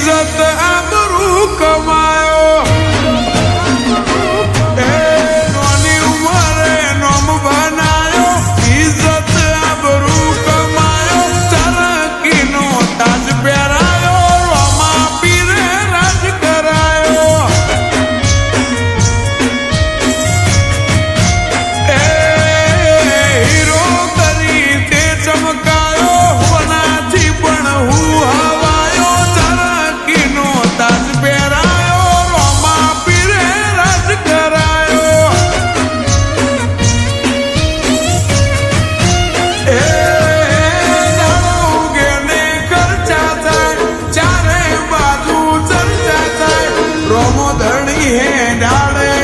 इज्जत आबरू कमायो नोनी उमरे नोम बनायो इज्जत आबरू कमायो तरक्की नो ताज पहरायो रोमा पीरे राज करायो हीरो करी ते चमकायो वनाथी पण हूँ हवायो तरक्की नो ताज पहरायो रोमा पीरे राज करायो दाड़ो उगे ने खर्चा थाय चारे बाजू चर्चा थाय रोमो धणी है डाळे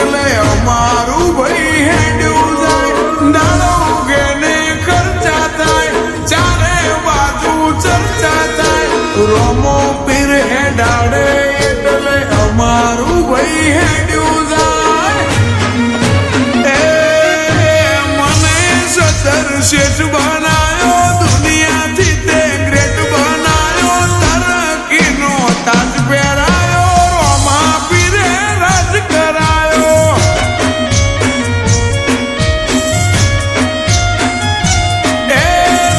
એટલે અમારું ભાઈ હેડ્યું જાય દાડો ઉગે ને ખર્ચા થાય ચારે બાજુ ચર્ચા થાય રોમો પીર હે ડાળે એટલે અમારું ભાઈ હેડ્યું જાય મને સદર શેઠ બનાયો દુનિયાથી તે ગ્રેટ બનાયો તરક્કીનો તાજ પહેરાયો રોમા પીરે રાજ કરાયો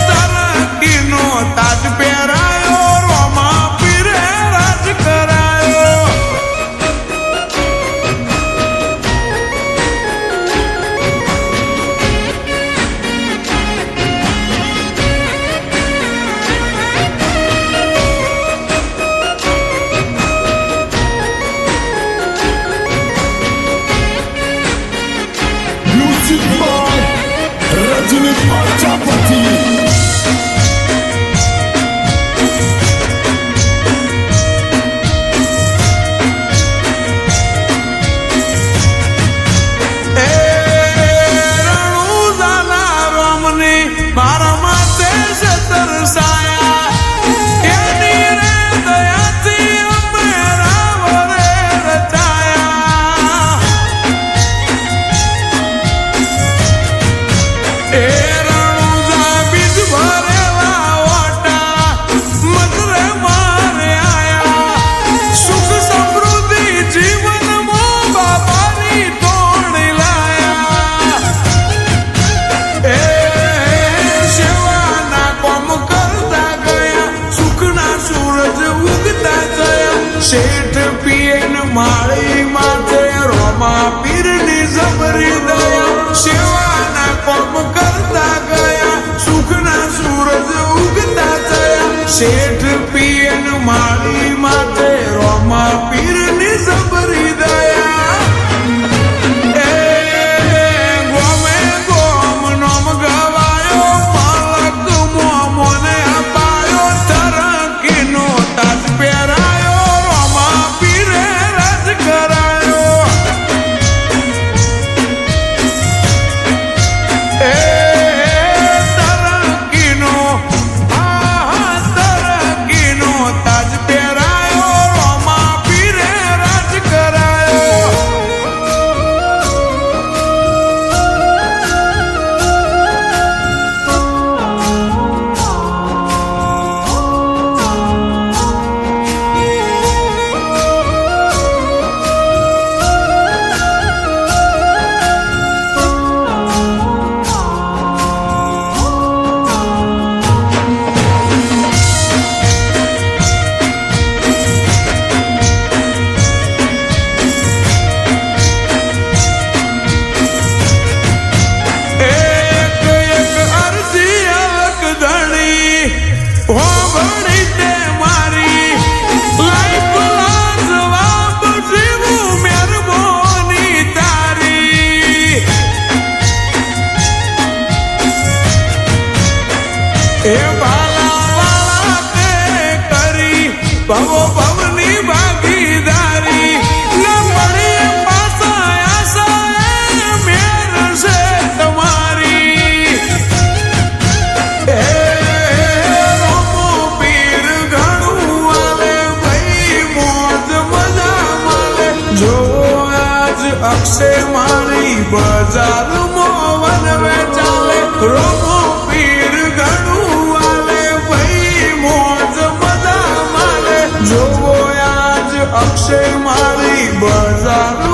तरक्कीनो ताज पहरायो रोमा पीरे राज करायो Music by Rajini Prajapati. રણુજાના રોમની મારા માથે છે તરસાયા એની રે દયાથી અમે રાવરે રચાયા રણુજા બીજ ભરેલા ઓટા મધરે મારે આયા સુખ સમૃદ્ધિ જીવનમાં બાપાની તોડી લાયા સેવાના કોમ કરતા ગયા સુખના સૂરજ ઉગતા ગયા શેઠ પીએન માળી માથે રોમા પીરની જબરી દયા સેવાના કોમ કરતા ગયા સુખના સૂરજ ઉગતા ગયા શેઠ પીએન માળી માથે રોમા પીરની જબરી દયા ગોમે ગોમ નોમ ગવાયો માલક મોમોને અપાયો તરક્કીનો તાજ પહેરાયો રોમા પીરે રાજ કરાયો તરક્કીનો તાજ પહેરાયો રોમા પીરે રાજ કરાયો એક એક અરજી અલગ ધણી હો ભણી તે મારી લાઈફ લાજવાબ જીવું મહેરબાની તારી એ ભાલા વાળા તે કરી ભવો ભવની ભાગીદારી ન મળી પાસા આશા મેર છે તમારી રોમો પીર ઘણું આલે ભાઈ મોજ મજા માલે જો આજ અક્ષે મારી બજારમાં વનવે ચાલે રોમો પીર ઘણું આલે ભાઈ મોજ મજા માલે જો અક્ષય મારી બજાર